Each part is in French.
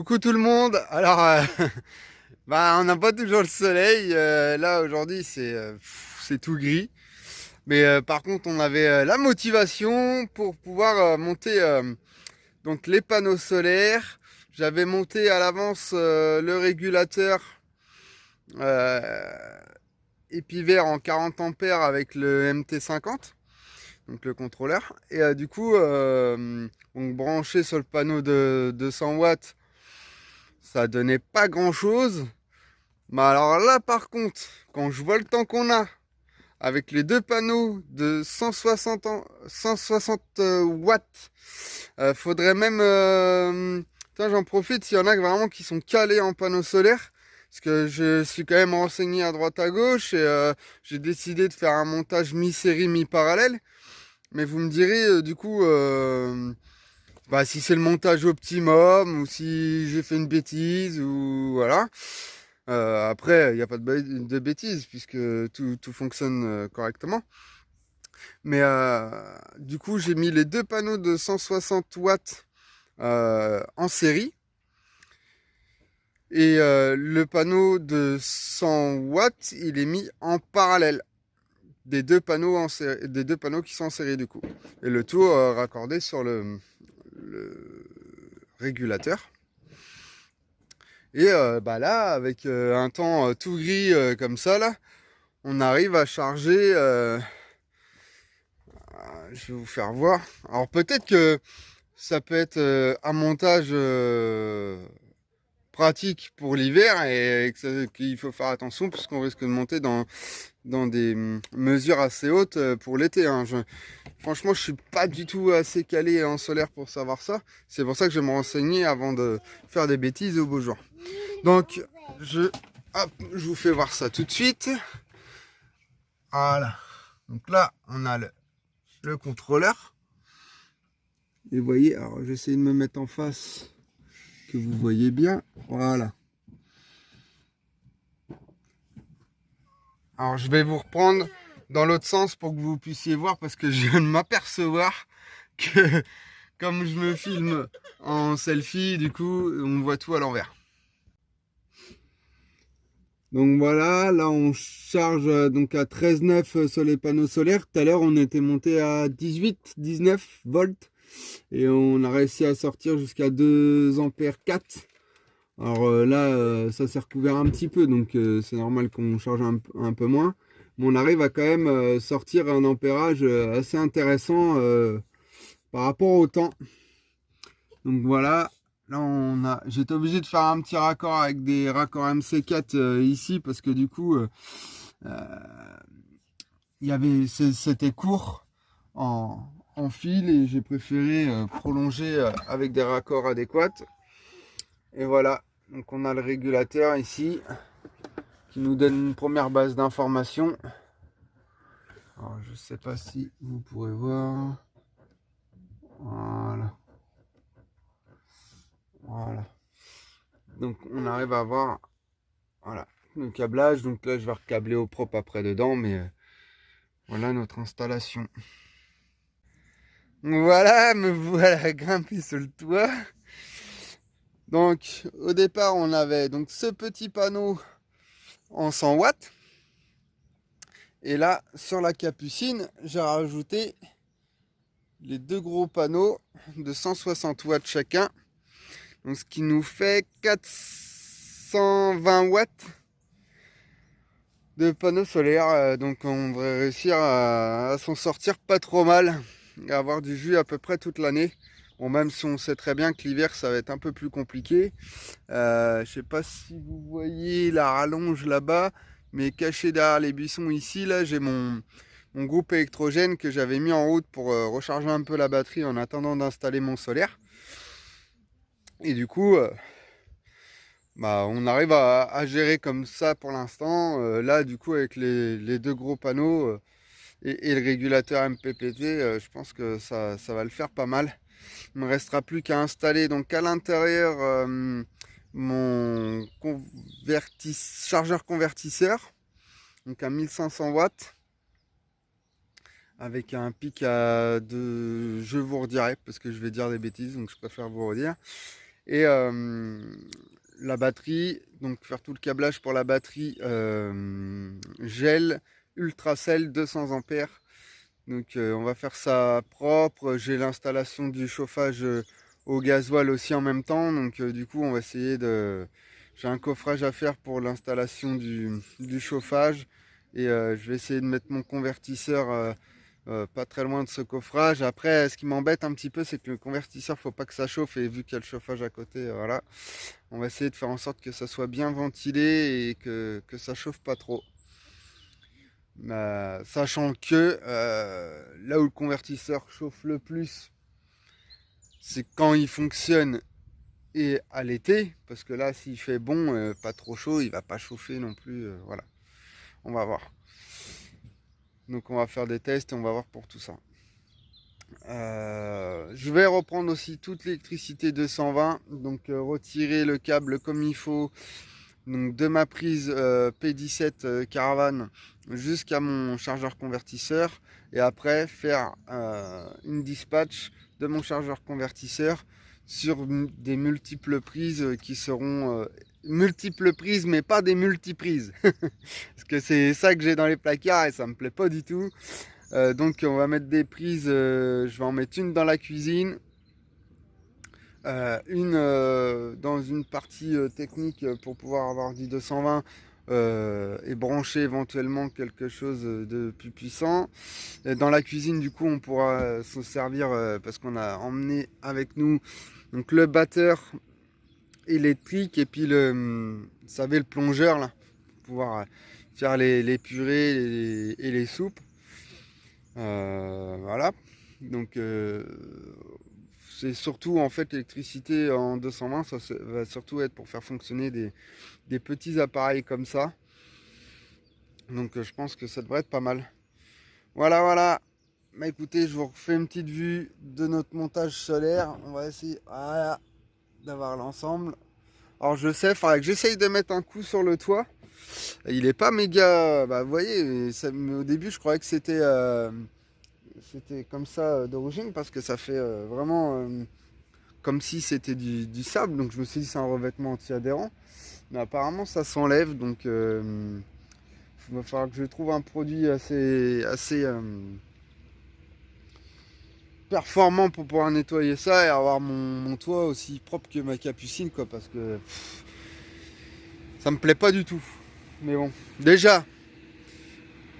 Coucou tout le monde. Alors, on n'a pas toujours le soleil. Là aujourd'hui c'est tout gris. Mais par contre on avait la motivation pour pouvoir monter donc les panneaux solaires. J'avais monté à l'avance le régulateur euh, Epivert en 40 ampères avec le MT50, donc le contrôleur. Et du coup donc branché sur le panneau de 200 watts. Ça donnait pas grand chose. Mais alors là, par contre, quand je vois le temps qu'on a, avec les deux panneaux de 160 watts, faudrait même... tiens, j'en profite s'il y en a vraiment qui sont calés en panneaux solaires. Parce que je suis quand même renseigné à droite à gauche et j'ai décidé de faire un montage mi-série, mi-parallèle. Mais vous me direz, du coup, si c'est le montage optimum ou si j'ai fait une bêtise ou voilà. Après, il n'y a pas de bêtises puisque tout fonctionne correctement. Mais du coup, j'ai mis les deux panneaux de 160 watts en série. Et le panneau de 100 watts, il est mis en parallèle des deux panneaux des deux panneaux qui sont en série du coup. Et le tout raccordé sur le régulateur. Et là, avec un temps tout gris comme ça, là, on arrive à charger. Je vais vous faire voir. Alors peut-être que ça peut être un montage pratique pour l'hiver et qu'il faut faire attention puisqu'on risque de monter dans des mesures assez hautes pour l'été, hein. Franchement, je suis pas du tout assez calé en solaire pour savoir ça. C'est pour ça que je vais me renseigner avant de faire des bêtises au beau jour. Donc, je vous fais voir ça tout de suite. Voilà. Donc là, on a le contrôleur. Et vous voyez, alors j'essaie de me mettre en face que vous voyez bien. Voilà. Alors je vais vous reprendre dans l'autre sens pour que vous puissiez voir parce que je viens de m'apercevoir que comme je me filme en selfie, du coup, on voit tout à l'envers. Donc voilà, là on charge donc à 13,9 sur les panneaux solaires. Tout à l'heure on était monté à 18-19 volts et on a réussi à sortir jusqu'à 2 ampères 4. Alors là ça s'est recouvert un petit peu, donc c'est normal qu'on charge un peu moins. Mais on arrive à quand même sortir un ampérage assez intéressant par rapport au temps. Donc voilà. Là, j'étais obligé de faire un petit raccord avec des raccords MC4 ici parce que du coup, c'était court en fil et j'ai préféré prolonger avec des raccords adéquats. Et voilà, donc on a le régulateur ici qui nous donne une première base d'information. Alors, je sais pas si vous pourrez voir. Voilà. Voilà. Donc on arrive à voir voilà, le câblage. Donc là je vais recabler au propre après dedans, mais voilà notre installation. Voilà, me voilà grimpé sur le toit. Donc au départ on avait donc ce petit panneau en 100 watts. Et là sur la capucine j'ai rajouté les deux gros panneaux de 160 watts chacun. Donc ce qui nous fait 420 watts de panneaux solaires. Donc on devrait réussir à s'en sortir pas trop mal et avoir du jus à peu près toute l'année. Bon, même si on sait très bien que l'hiver ça va être un peu plus compliqué. Je sais pas si vous voyez la rallonge là-bas, mais caché derrière les buissons ici, là j'ai mon groupe électrogène que j'avais mis en route pour recharger un peu la batterie en attendant d'installer mon solaire. Et du coup, on arrive à gérer comme ça pour l'instant. Là, du coup, avec les deux gros panneaux et le régulateur MPPT, je pense que ça va le faire pas mal. Il me restera plus qu'à installer donc à l'intérieur mon chargeur convertisseur, donc à 1500 watts, avec un pic je vous redirai parce que je vais dire des bêtises, donc je préfère vous redire. Et la batterie, donc faire tout le câblage pour la batterie gel Ultracell 200 ampères. Donc on va faire ça propre. J'ai l'installation du chauffage au gasoil aussi en même temps. Donc du coup on va essayer de... J'ai un coffrage à faire pour l'installation du chauffage. Et je vais essayer de mettre mon convertisseur pas très loin de ce coffrage. Après, ce qui m'embête un petit peu, c'est que le convertisseur, faut pas que ça chauffe. Et vu qu'il y a le chauffage à côté, voilà. On va essayer de faire en sorte que ça soit bien ventilé et que ça chauffe pas trop. Sachant que là où le convertisseur chauffe le plus, c'est quand il fonctionne et à l'été. Parce que là, s'il fait bon, pas trop chaud, il va pas chauffer non plus. Voilà, on va voir. Donc on va faire des tests et on va voir pour tout ça. Je vais reprendre aussi toute l'électricité 220, donc retirer le câble comme il faut, donc de ma prise P17 Caravane jusqu'à mon chargeur convertisseur, et après faire une dispatch de mon chargeur convertisseur sur des multiples prises qui seront multiples prises, mais pas des multiprises parce que c'est ça que j'ai dans les placards et ça me plaît pas du tout. Donc on va mettre des prises, je vais en mettre une dans la cuisine, une dans une partie technique pour pouvoir avoir du 220 et brancher éventuellement quelque chose de plus puissant. Et dans la cuisine, du coup, on pourra se servir parce qu'on a emmené avec nous donc le batteur électrique et puis vous savez, le plongeur là, pour pouvoir faire les purées et les soupes. Voilà, donc c'est surtout en fait l'électricité en 220, ça va surtout être pour faire fonctionner des petits appareils comme ça. Donc je pense que ça devrait être pas mal. Voilà. Bah écoutez, je vous refais une petite vue de notre montage solaire. On va essayer, voilà, d'avoir l'ensemble. Alors je sais, il faudrait que j'essaye de mettre un coup sur le toit. Il est pas méga, bah vous voyez, mais au début je croyais que c'était comme ça d'origine parce que ça fait vraiment comme si c'était du sable. Donc je me suis dit c'est un revêtement anti-adhérent. Mais apparemment ça s'enlève. Donc il va falloir que je trouve un produit assez performant pour pouvoir nettoyer ça et avoir mon toit aussi propre que ma capucine, quoi, parce que ça me plaît pas du tout. Mais bon, déjà,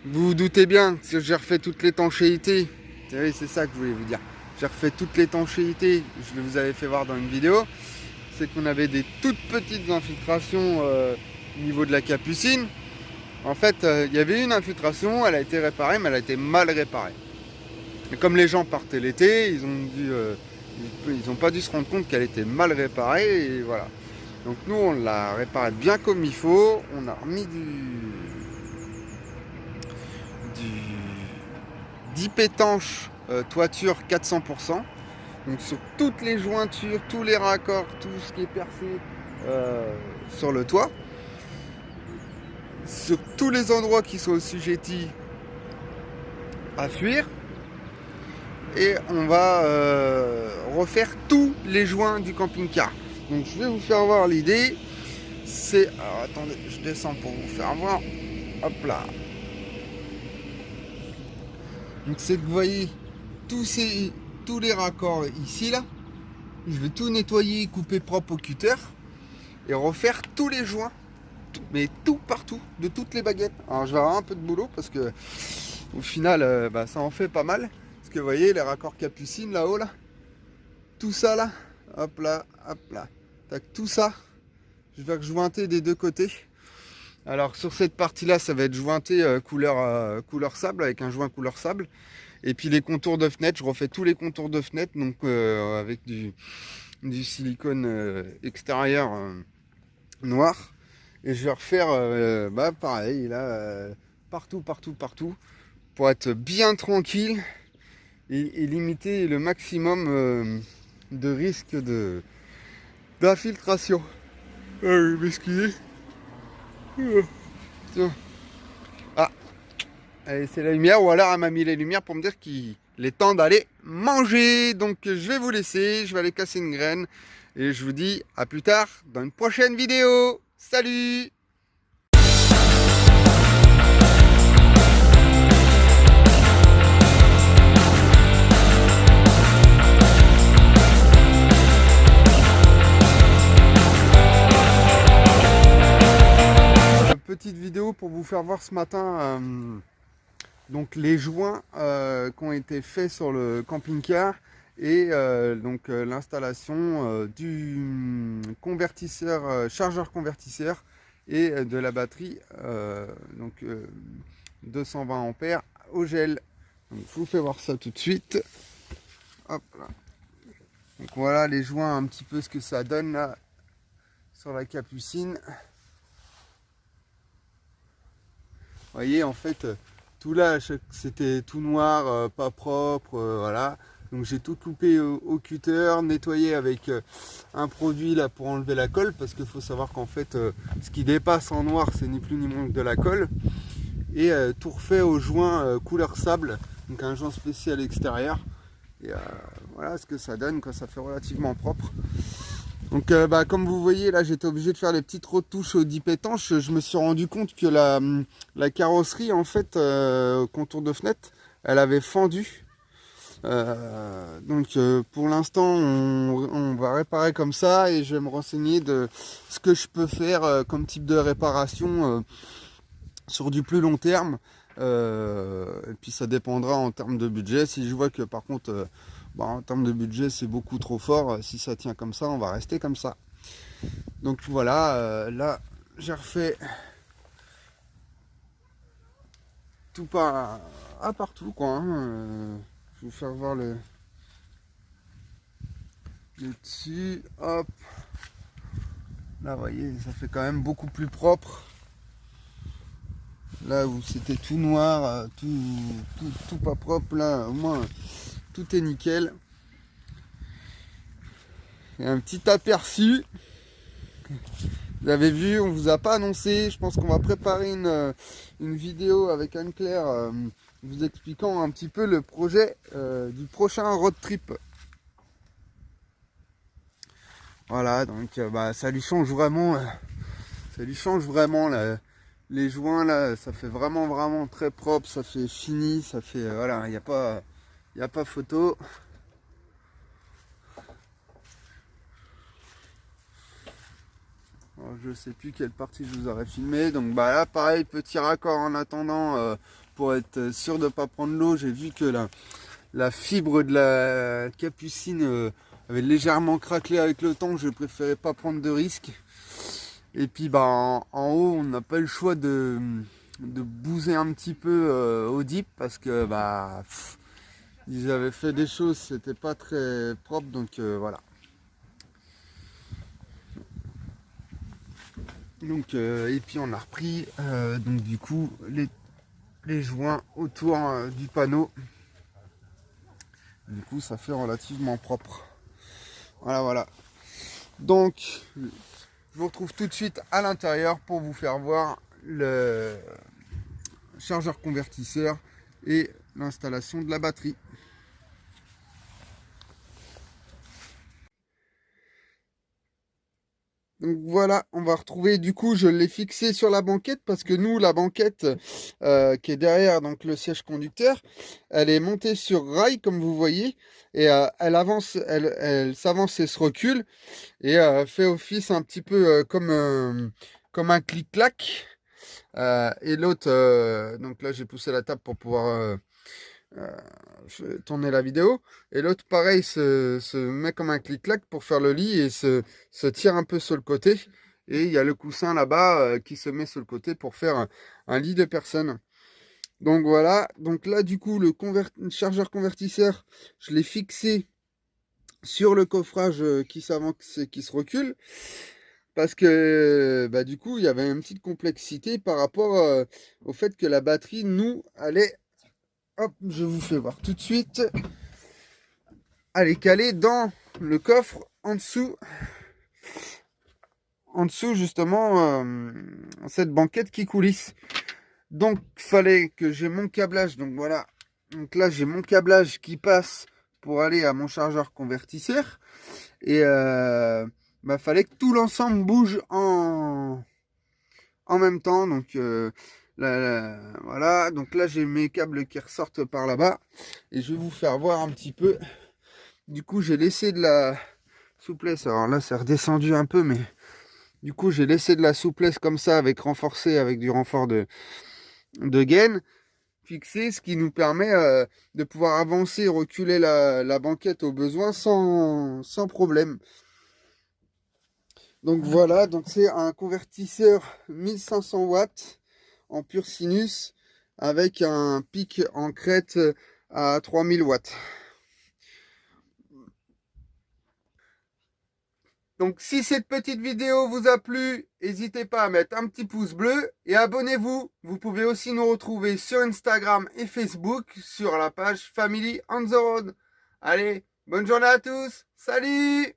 vous vous doutez bien que j'ai refait toute l'étanchéité. C'est ça que je voulais vous dire. J'ai refait toute l'étanchéité. Je vous avais fait voir dans une vidéo. C'est qu'on avait des toutes petites infiltrations au niveau de la capucine. En fait, il y avait une infiltration, elle a été réparée, mais elle a été mal réparée. Et comme les gens partaient l'été, ils ont pas dû se rendre compte qu'elle était mal réparée. Et voilà. Donc nous, on l'a réparée bien comme il faut. On a remis du deep étanche toiture 400%. Donc sur toutes les jointures, tous les raccords, tout ce qui est percé sur le toit. Sur tous les endroits qui sont assujettis à fuir. Et on va refaire tous les joints du camping-car. Donc je vais vous faire voir l'idée. C'est... Alors attendez, je descends pour vous faire voir. Hop là. Donc c'est que vous voyez tous les raccords ici là. Je vais tout nettoyer, couper propre au cutter. Et refaire tous les joints. Mais tout partout, de toutes les baguettes. Alors je vais avoir un peu de boulot parce que au final ça en fait pas mal. Parce que vous voyez les raccords capucines là-haut là. Tout ça là. Hop là. Tac, tout ça. Je vais rejointer des deux côtés. Alors sur cette partie là ça va être jointé couleur sable avec un joint couleur sable. Et puis les contours de fenêtre, je refais tous les contours de fenêtre donc avec du silicone extérieur noir. Et je vais refaire pareil là partout pour être bien tranquille et limiter le maximum de risque d'infiltration. M'excusez. Tiens. Ah, allez, c'est la lumière, ou alors elle m'a mis les lumières pour me dire qu'il il est temps d'aller manger. Donc je vais vous laisser, je vais aller casser une graine. Et je vous dis à plus tard dans une prochaine vidéo. Salut! Petite vidéo pour vous faire voir ce matin donc les joints qui ont été faits sur le camping-car et donc l'installation du convertisseur, chargeur convertisseur et de la batterie donc 220 ampères au gel. Donc, je vous fais voir ça tout de suite. Hop là. Donc voilà les joints, un petit peu ce que ça donne là sur la capucine. Vous voyez, en fait, tout là, c'était tout noir, pas propre, voilà. Donc j'ai tout coupé au cutter, nettoyé avec un produit là pour enlever la colle, parce qu'il faut savoir qu'en fait, ce qui dépasse en noir, c'est ni plus ni moins que de la colle. Et tout refait au joint couleur sable, donc un joint spécial extérieur. Et voilà ce que ça donne, quand ça fait relativement propre. Donc comme vous voyez là, j'étais obligé de faire les petites retouches au dip étanche. Je me suis rendu compte que la carrosserie en fait contour de fenêtre, elle avait fendu. Donc pour l'instant on va réparer comme ça et je vais me renseigner de ce que je peux faire comme type de réparation sur du plus long terme. Et puis ça dépendra en termes de budget. Si je vois que par contre en termes de budget c'est beaucoup trop fort, si ça tient comme ça on va rester comme ça. Donc voilà, là j'ai refait tout à partout quoi, hein. Je vais vous faire voir le dessus, hop là vous voyez ça fait quand même beaucoup plus propre. Là où c'était tout noir, tout pas propre, là au moins tout est nickel. Et un petit aperçu. Vous avez vu, on vous a pas annoncé. Je pense qu'on va préparer une vidéo avec Anne-Claire vous expliquant un petit peu le projet du prochain road trip. Voilà, donc ça lui change vraiment. Ça lui change vraiment là. Les joints là, ça fait vraiment très propre, ça fait fini, ça fait voilà, il n'y a pas photo. Alors, je sais plus quelle partie je vous aurais filmé, donc là pareil, petit raccord en attendant pour être sûr de ne pas prendre l'eau. J'ai vu que la fibre de la capucine avait légèrement craquelé avec le temps, je préférais pas prendre de risques. Et puis en haut, on n'a pas eu le choix de bouser un petit peu au dip parce que ils avaient fait des choses, c'était pas très propre, donc voilà. Donc et puis on a repris donc du coup les joints autour du panneau. Du coup ça fait relativement propre. Voilà. Donc je vous retrouve tout de suite à l'intérieur pour vous faire voir le chargeur convertisseur et l'installation de la batterie. Donc voilà, on va retrouver, du coup je l'ai fixé sur la banquette parce que nous la banquette qui est derrière donc le siège conducteur, elle est montée sur rail comme vous voyez et elle avance, elle s'avance et se recule et fait office un petit peu comme un clic-clac. Et l'autre, donc là j'ai poussé la table pour pouvoir tourner la vidéo. Et l'autre, pareil, se met comme un clic-clac pour faire le lit et se tire un peu sur le côté. Et il y a le coussin là-bas qui se met sur le côté pour faire un lit de personne. Donc voilà. Donc là, du coup, le chargeur convertisseur, je l'ai fixé sur le coffrage qui s'avance et qui se recule. Parce que du coup, il y avait une petite complexité par rapport au fait que la batterie, nous, allait... Hop, je vous fais voir tout de suite. Elle est calée dans le coffre en dessous. En dessous, justement, cette banquette qui coulisse. Donc, il fallait que j'ai mon câblage. Donc voilà, Donc là, j'ai mon câblage qui passe pour aller à mon chargeur convertisseur. Et fallait que tout l'ensemble bouge en même temps. Donc voilà. Donc là, j'ai mes câbles qui ressortent par là-bas. Et je vais vous faire voir un petit peu. Du coup, j'ai laissé de la souplesse. Alors là, c'est redescendu un peu, mais du coup, j'ai laissé de la souplesse comme ça, avec renforcé, avec du renfort de gaine fixé, ce qui nous permet de pouvoir avancer, reculer la banquette au besoin sans problème. Donc voilà, donc c'est un convertisseur 1500 watts en pur sinus avec un pic en crête à 3000 watts. Donc si cette petite vidéo vous a plu, n'hésitez pas à mettre un petit pouce bleu et abonnez-vous. Vous pouvez aussi nous retrouver sur Instagram et Facebook sur la page Family on the Road. Allez, bonne journée à tous, salut!